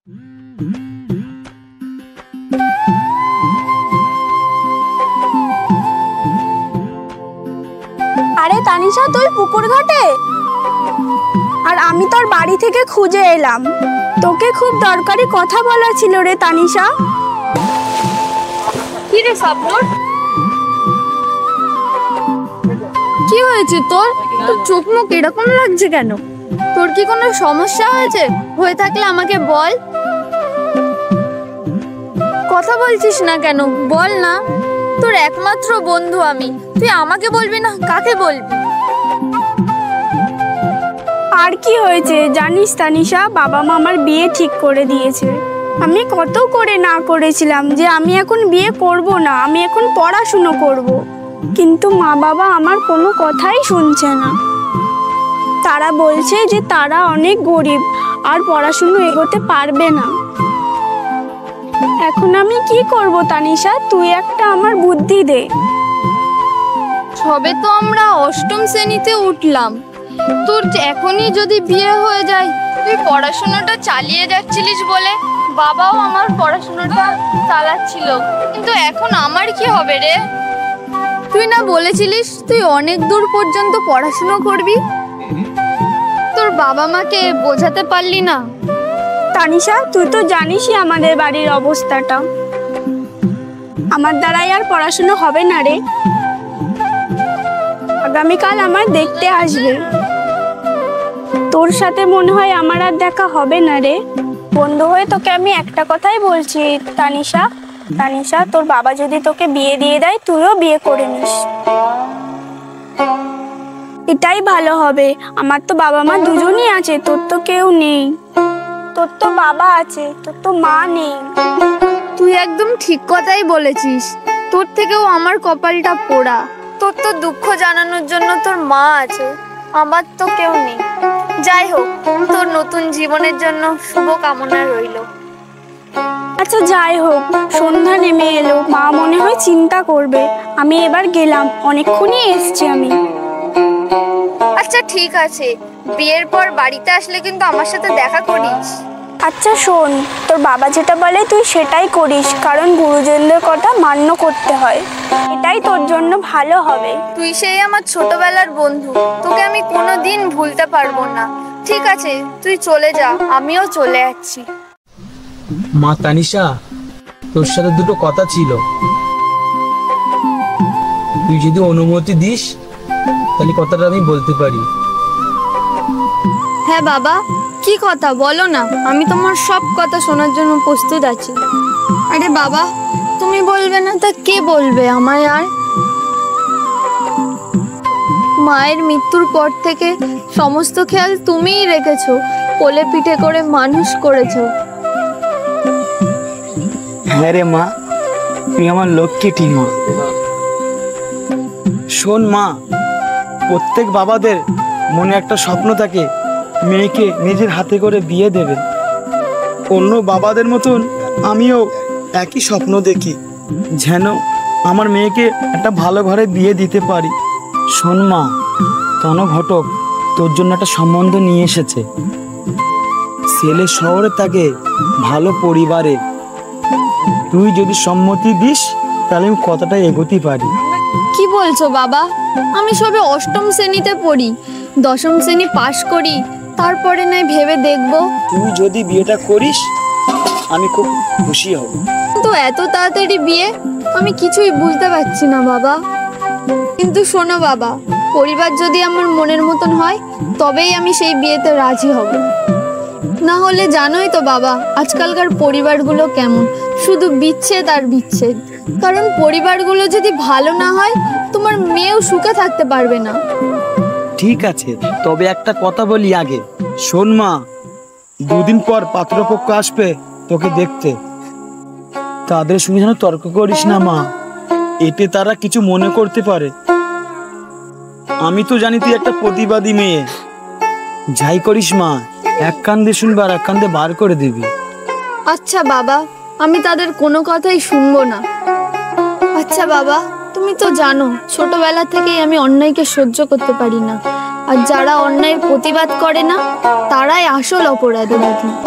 আরে তানিশা, তুই পুকুর ঘাটে? আর আমি তোর বাড়ি থেকে খুঁজে এলাম। তোকে খুব দরকারি কথা বলার ছিল রে তানিশা। কি রে সাবনুর, কি হয়েছে তোর? তোর চোখ মুখ এরকম লাগছে কেন? তোর কি কোনো সমস্যা হয়েছে? হয়ে থাকলে আমাকে বল। কথা বলছিস না কেন? বল না। তোর একমাত্র বন্ধু আমি, তুই আমাকে বলবি না কাকে বলবি? আর কি হয়েছে জানিস তানিশা, বাবা মা আমার বিয়ে ঠিক করে দিয়েছে। আমি কত করে না করেছিলাম যে আমি এখন বিয়ে করব না, আমি এখন পড়াশুনো করব। কিন্তু মা বাবা আমার কোনো কথাই শুনছে না। তারা বলছে যে তারা অনেক গরিব আর পড়াশুনো এগোতে পারবে না। এখন আমি কি করব তানিশা, তুই একটা আমার বুদ্ধি দে। সবে তো আমরা অষ্টম শ্রেণীতে উঠলাম, তোর এখনই যদি বিয়ে হয়ে যায়, তুই পড়াশোনাটা চালিয়ে যাচ্ছিলিস বলে বাবাও আমার পড়াশোনাটা চালাচ্ছিল, কিন্তু এখন আমার কি হবে রে? তুই না বলেছিলিস তুই অনেক দূর পর্যন্ত পড়াশোনা করবি? তোর বাবা মাকে বোঝাতে পারলি না? তানিশা, তুই তো জানিসই আমাদের বাড়ির অবস্থাটা। আমার দ্বারাই আর পড়াশোনা হবে না রে। আগামীকাল আমার দেখতে আসবে। তোর সাথে মনে হয় আমার আর দেখা হবে না রে। বন্ধু হয়ে তোকে আমি একটা কথাই বলছি তানিশা, তানিশা তোর বাবা যদি তোকে বিয়ে দিয়ে দেয়, তুইও বিয়ে করে নিস। এটাই ভালো হবে। আমার তো বাবা মা দুজনই আছে, তোর তো কেউ নেই। তোর তো বাবা আছে, তোর তো মা নেই। তুই একদম ঠিক কথাই বলেছিস। তোর থেকেও আমার কপালটা পোড়া। তোর তো দুঃখ জানানোর জন্য তোর মা আছে, আমার তো কেউ নেই। যাই হোক, তোর নতুন জীবনের জন্য শুভ কামনা রইল। আচ্ছা যাই হোক, সন্ধ্যা নেমে এলো, মা মনে হয় চিন্তা করবে। আমি এবার গেলাম, অনেকক্ষণই এসছি আমি। আচ্ছা ঠিক আছে, বিয়ের পর বাড়িতে আসলে কিন্তু আমার সাথে দেখা করিস। আচ্ছা শোন, তোর বাবা যেটা বলে তুই সেটাই করিস, কারণ গুরুজনদের কথা মান্য করতে হয়। এটাই তোর জন্য ভালো হবে। তুই সেই আমার ছোটবেলার বন্ধু, তোকে আমি কোনোদিন ভুলতে পারবো না। ঠিক আছে, তুই চলে যা, আমিও চলে যাচ্ছি। মা তানিশা, তোর সাথে দুটো কথা ছিল। তুই যদি অনুমতি দিস তাহলে কথাটা আমি বলতে পারি। হ্যাঁ বাবা, কি কথা বলো না, আমি তোমার সব কথা শোনার জন্য প্রস্তুত আছি। আরে বাবা, তুমি বলবে না তা কে বলবে আমায়? আর মায়ের মৃত্যুর পর থেকে সমস্ত খেয়াল তুমিই রেখেছো, কোলে পিঠে করে মানুষ করেছো। হ্যাঁ রে মা, তুই আমার লক্ষ্মী মা। শোন মা, প্রত্যেক বাবাদের মনে একটা স্বপ্ন থাকে, মেয়েকে নিজের হাতে করে বিয়ে দেবে। অন্য বাবাদের মতন আমিও একই স্বপ্ন দেখি, যেন আমার মেয়েকে একটা ভালো ঘরে বিয়ে দিতে পারি। শোন মা, তন ঘটক তোর জন্য একটা সম্বন্ধ নিয়ে এসেছে। ছেলে শহরে থাকে, ভালো পরিবারে। তুই যদি সম্মতি দিস তাহলে আমি কতটা এগোতে পারি। কি বলছো বাবা? আমি সবে অষ্টম শ্রেণীতে পড়ি, দশম শ্রেণী পাশ করি, তারপরে নয় ভেবে দেখবো। তুই যদি বিয়েটা করিস আমি খুব খুশি হব। কিন্তু এত তাড়াতাড়ি বিয়ে আমি কিছুই বুঝতে পারছি না বাবা। কিন্তু শোনো বাবা, পরিবার যদি আমার মনের মতন হয় তবেই আমি সেই বিয়েতে রাজি হব। না হলে জানোই তো বাবা, আজকালকার পরিবারগুলো কেমন, শুধু বিচ্ছেদ আর বিচ্ছেদ। কারণ পরিবারগুলো যদি ভালো না হয়, তোমার মেয়েও সুখে থাকতে পারবে না। ঠিক আছে, তবে একটা কথা বলি আগে। শোন মা, দুদিন পর পাত্রপক্ষ আসবে তোকে দেখতে। তাদের সঙ্গে যেন তর্ক করিস না মা, এতে তারা কিছু মনে করতে পারে। আমি তো জানি তুই একটা প্রতিবাদী মেয়ে। যাই করিস মা, এক কান দিয়ে শুনবে আর এক কান দিয়ে বার করে দিবি। আচ্ছা বাবা, আমি তাদের কোনো কথাই শুনবো না। আচ্ছা বাবা, তুমি তো জানো ছোটবেলা থেকেই আমি অন্যায়কে সহ্য করতে পারি না। আর যারা অন্যায়ের প্রতিবাদ করে না, তারাই আসল অপরাধী।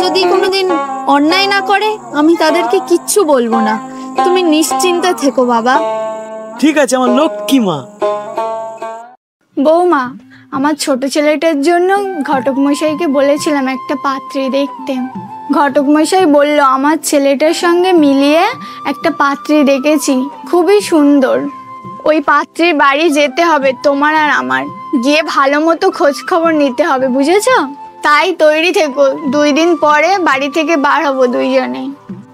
যদি কোনোদিন অন্যায় না করে আমি তাদেরকে কিচ্ছু বলবো না। তুমি নিশ্চিন্তে থেকো বাবা। ঠিক আছে আমার লক্ষ্মী মা। বৌমা, আমার ছোট ছেলেটার জন্য ঘটক মশাইকে বলেছিলাম একটা পাত্রী দেখতে। ঘটক মশাই বলল আমার ছেলেটার সঙ্গে মিলিয়ে একটা পাত্রী দেখেছি, খুবই সুন্দর। ওই পাত্রীর বাড়ি যেতে হবে তোমার আর আমার, গিয়ে ভালো মতো খোঁজ খবর নিতে হবে, বুঝেছ? তাই তৈরি থেকো, 2 দিন পরে বাড়ি থেকে বার হবো দুইজনে।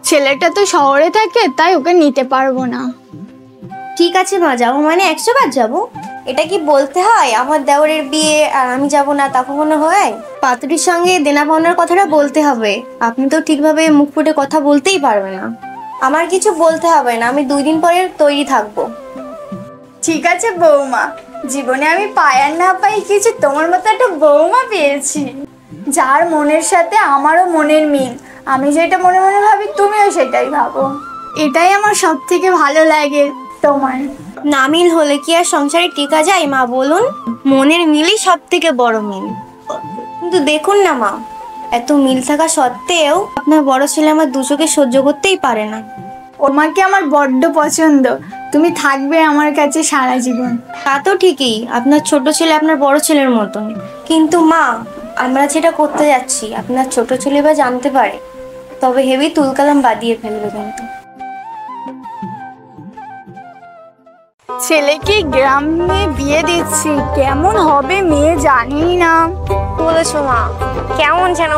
ছেলেটা তো শহরে থাকে, তাই ওকে নিতে পারবো না। ঠিক আছে মা, যাবো মানে 100 বার যাবো? এটা কি বলতে হয় আমার দেওরের বিয়ে আর আমি যাব না, তা কখনো হয়? পাত্রীর সঙ্গে দেনা পাওনার কথাটা বলতে হবে। আপনি তো ঠিকভাবে মুখ ফুটে কথা বলতেই পারবেন না। আমার কিছু বলতে হবে না, আমি 2 দিন পরে তৈরি থাকবো। ঠিক আছে বৌমা, জীবনে আমি পাই আর না পাই কিছু, তোমার মতো একটা বৌমা পেয়েছি যার মনের সাথে আমারও মনের মিল। আমি যেটা মনে মনে ভাবি তুমিও সেটাই ভাবো, এটাই আমার সব থেকে ভালো লাগে তোমার। না মিল হলে কি আর সংসারে টিকা যায় মা বলুন? মনের মিলই সব থেকে বড় মিল। কিন্তু দেখুন না মা, এত মিল থাকা সত্ত্বেও আপনার বড় ছেলে আমার দুচোখে সহ্য করতেই পারে না। তোমাকে আমার বড্ড পছন্দ, তুমি থাকবে আমার কাছে সারা জীবন। তা তো ঠিকই, আপনার ছোট ছেলে আপনার বড় ছেলের মতন। কিন্তু মা, আমরা যেটা করতে যাচ্ছি আপনার ছোট ছেলে বা জানতে পারে, তবে হেভি তুলকালাম বাদিয়ে ফেলবে কিন্তু। ছেলেকে গ্রামে বিয়ে দিচ্ছি, কেমন হবে মেয়ে জানি না। বলেছো মা, কেমন যেন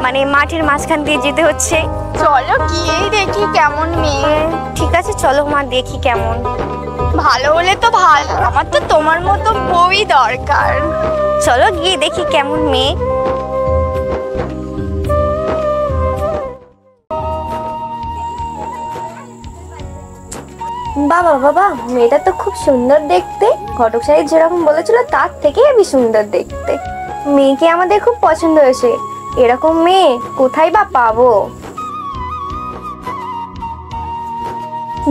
মানে মাঠের মাঝখান দিয়ে যেতে হচ্ছে। চলো গিয়েই দেখি কেমন মেয়ে। ঠিক আছে চলো মা, দেখি কেমন। ভালো হলে তো ভালো, আমার তো তোমার মতো বউই দরকার। চলো গিয়ে দেখি কেমন মেয়ে। বাবা বাবা, মেয়েটা তো খুব সুন্দর দেখতে। ঘটক সাহেব যেরকম বলেছিল তার থেকে হেবি সুন্দর দেখতে। মেয়েকে আমাদের খুব পছন্দ হয়েছে। এরকম মেয়ে কোথায় বা পাবো?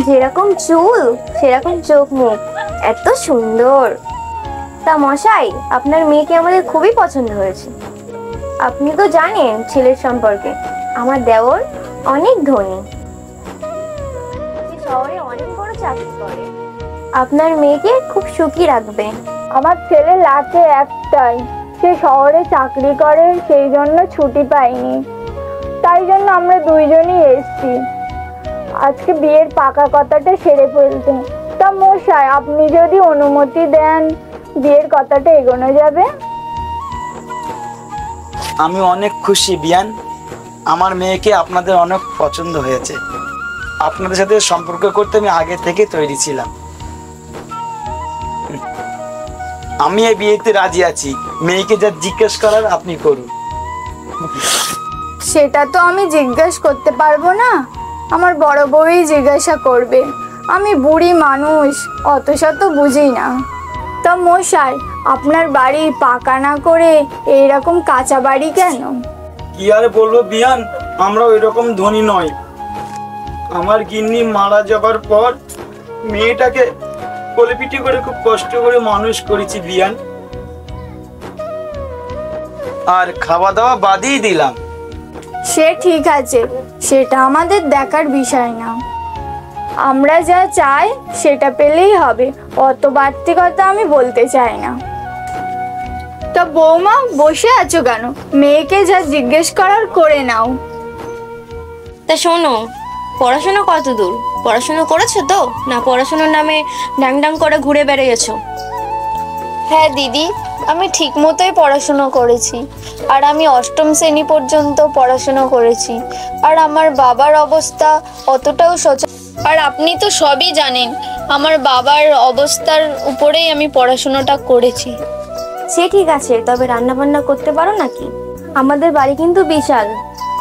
যেরকম চুল সেরকম চোখ মুখ, এত সুন্দর। তা মশাই, আপনার মেয়েকে আমাদের খুবই পছন্দ হয়েছে। আপনি তো জানেন ছেলের সম্পর্কে, আমার দেওর অনেক ধনী, শহরে অনেক বড় চাকরি করে। আপনার মেয়েকে খুব সুখী রাখবে। আমার ছেলে লাখে একটাই, সে শহরে চাকরি করে, সেই জন্য ছুটি পাইনি। তাই জন্য আমরা দুইজনই এসেছি আজকে বিয়ের পাকা কথাটা সেরে ফেলতে। তা মশাই, আপনি যদি অনুমতি দেন বিয়ের কথাটা এগোনো যাবে। আমি অনেক খুশি বিয়ান, আমার মেয়েকে আপনাদের অনেক পছন্দ হয়েছে। আপনাদের সাথে সম্পর্ক করতে আমি আগে থেকে তৈরি ছিলাম। আমি এই বিয়েতে রাজি আছি। মেয়েকে যা জিজ্ঞেস করার আপনি করুন। সেটা তো আমি জিজ্ঞেস করতে পারবো না, আমার বড় বউই জিজ্ঞাসা করবে। আমি বুড়ি মানুষ, অত শত বুঝি না। তা মশাই, আপনার বাড়ি পাকা না করে এইরকম কাঁচা বাড়ি কেন? কি আর বলবো বিয়ান, আমরা ওই রকম ধনী নয়। আমার গিন্নি মারা যাবার পর মেয়েটাকে কোলেপিটি করে খুব কষ্ট করে মানুষ করেছি বিয়ান, আর খাওয়া দাওয়া বাদই দিলাম। সে ঠিক আছে, সেটা আমাদের দেখার বিষয় না। আমরা যা চাই সেটা পেলেই হবে, অত বাড়তি কথা আমি বলতে চাই না। তা বৌমা, বসে আছো কেন? মেয়েকে যা জিজ্ঞেস করার করে নাও। তা শোনো, পড়াশোনা কত দূর? পড়াশোনা করেছো তো, না পড়াশোনার নামে ডাং ডাং করে ঘুরে বেড়িয়েছো? হ্যাঁ দিদি, আমি ঠিক মতোই পড়াশোনা করেছি, আর আমি 8ম শ্রেণী পর্যন্ত পড়াশোনা করেছি। আর আমার বাবার অবস্থা অতটাও আর আপনি তো সবই জানেন, আমার বাবার অবস্থার উপরেই আমি পড়াশোনাটা করেছি। সে ঠিক আছে, তবে রান্না বান্না করতে পারো নাকি? আমাদের বাড়ি কিন্তু বিশাল,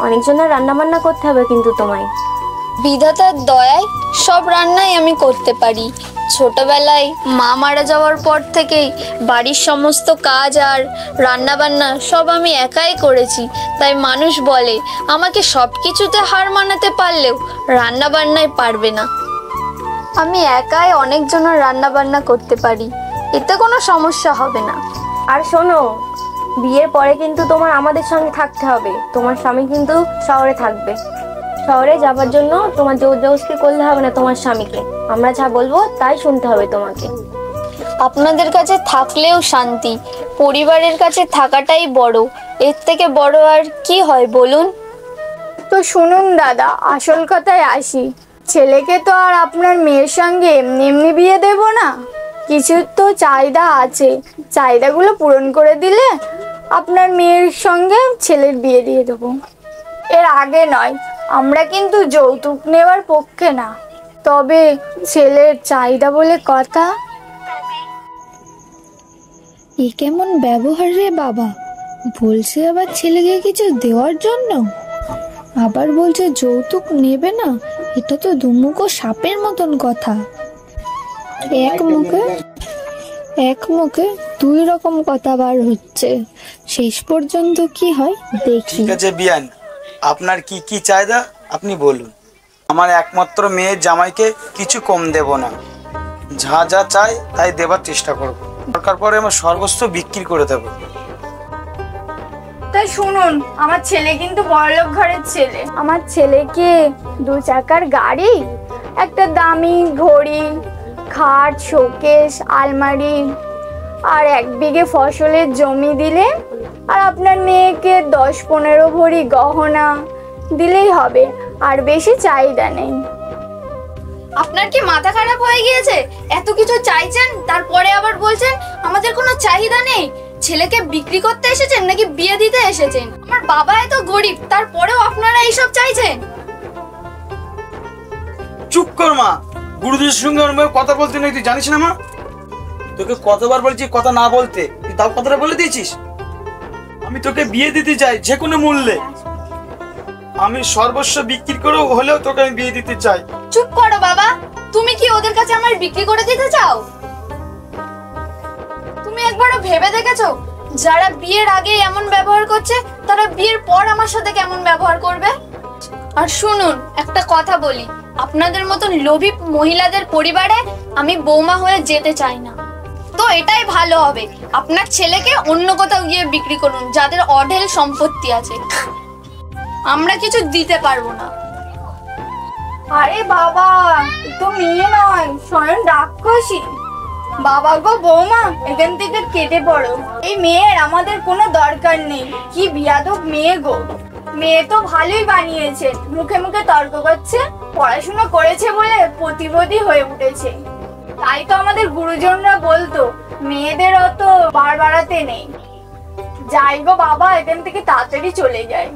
অনেকজনের রান্না বান্না করতে হবে কিন্তু তোমায়। বিধাতার দয়ায় সব রান্নাই আমি করতে পারি। ছোটবেলায় মা মারা যাওয়ার পর থেকেই বাড়ির সমস্ত কাজ আর রান্না বান্না সব আমি একাই করেছি। তাই মানুষ বলে আমাকে সব কিছুতে হার মানাতে পারলেও রান্না বান্নায় পারবে না। আমি একাই অনেকজনের রান্না বান্না করতে পারি, এতে কোনো সমস্যা হবে না। আর শোনো, বিয়ের পরে কিন্তু তোমার আমাদের সঙ্গে থাকতে হবে। তোমার স্বামী কিন্তু শহরে থাকবে। শহরে যাবার জন্য তোমার জোর জবরদস্তি করলে হবে না তোমার স্বামীকে। আমরা যা বলবো তাই শুনতে হবে তোমাকে। আপনাদের কাছে থাকলেও শান্তি, পরিবারের কাছে থাকাটাই বড়। এর থেকে বড় আর কি হয় বলুন? তো শুনুন দাদা, আসল কথায় আসি। ছেলেকে তো আর আপনার মেয়ের সঙ্গে এমনি এমনি বিয়ে দেব না, কিছু তো চাহিদা আছে। চাহিদাগুলো পূরণ করে দিলে আপনার মেয়ের সঙ্গে ছেলের বিয়ে দিয়ে দেবো। এর আগে নয়, আমরা কিন্তু যৌতুক নেওয়ার পক্ষে না, তবে ছেলের চাহিদা বলে কথা। এ কেমন ব্যবহার রে বাবা! বলছে আবার ছেলেকে কিছু দেওয়ার জন্য, আবার বলছে যৌতুক নেবে না। এটা তো দুমুখো সাপের মতন কথা। এক মুখে দুই রকম কথা বার হচ্ছে। শেষ পর্যন্ত কি হয় দেখি। ঠিক আছে বিয়ান, আপনার কি কি চাহিদা আপনি বলুন। আমার একমাত্র মেয়ের জামাইকে কিছু কম দেব না, যা যা চাই তাই দেবার চেষ্টা করব। দরকার পরে আমার সর্বস্ব বিক্রি করে দেবো। তাই শুনুন, আমার ছেলে কিন্তু বড়লোক ঘরের ছেলে। আমার ছেলেকে 2 চাকার গাড়ি, একটা দামি ঘড়ি, খাট, শোকেস, আলমারি আর 1 বিঘে ফসলের জমি দিলে, আর আপনার মেয়েকে 10-15 ভরি গহনা দিলেই হবে, আর বেশি চাহিদা নেই। আপনার কি মাথা খারাপ হয়ে গিয়েছে? এত কিছু চাইছেন, তারপরে আবার বলছেন আমাদের কোনো চাহিদা নেই। ছেলেকে বিক্রি করতে এসেছেন নাকি বিয়ে দিতে এসেছেন? আমার বাবা এত গরিব, তারপরেও আপনারা এইসব চাইছেন? চুপ কর মা, গুরুদের সঙ্গে আমার কথা বলতে নেই, তুই জানিস না মা? তোকে কতবার বলছি কথা না বলতে, তুই তাও কথাটা বলে দিয়েছিস। আমি তোকে বিয়ে দিতে চাই যে কোনো মূল্যে। আমি সর্বস্ব বিক্রি করে হলেও তোকে আমি বিয়ে দিতে চাই। চুপ করো বাবা, তুমি কি ওদের কাছে আমার বিক্রি করে দিতে চাও? তুমি একবারও ভেবে দেখেছো যারা বিয়ের আগে এমন ব্যবহার করছে তারা বিয়ের পর আমার সাথে কেমন ব্যবহার করবে? আর শুনুন, একটা কথা বলি, আপনাদের মতন লোভী মহিলাদের পরিবারে আমি বৌমা হয়ে যেতে চাই না। তো এটাই ভালো হবে, আপনার ছেলেকে অন্য কোথাও গিয়ে বিক্রি করুন যাদের অঢেল সম্পত্তি আছে। আমরা কিছু দিতে পারবো না। আরে বাবা, তো মেয়ে নয়, স্বয়ং রাক্ষসী। বাবা গো বৌমা, এখান থেকে কেটে পড়ো। এই মেয়ের আমাদের কোনো দরকার নেই। কি বিয়াদব মেয়ে গো! মেয়ে তো ভালোই বানিয়েছে, মুখে মুখে তর্ক করছে, পড়াশোনা করেছে বলে প্রতিবাদী হয়ে উঠেছে। তাই তো আমাদের গুরুজনরা বলতো মেয়েদের অত বার বাড়াতে নেই। যাই গো বাবা, এখান থেকে তাড়াতাড়ি চলে যায়।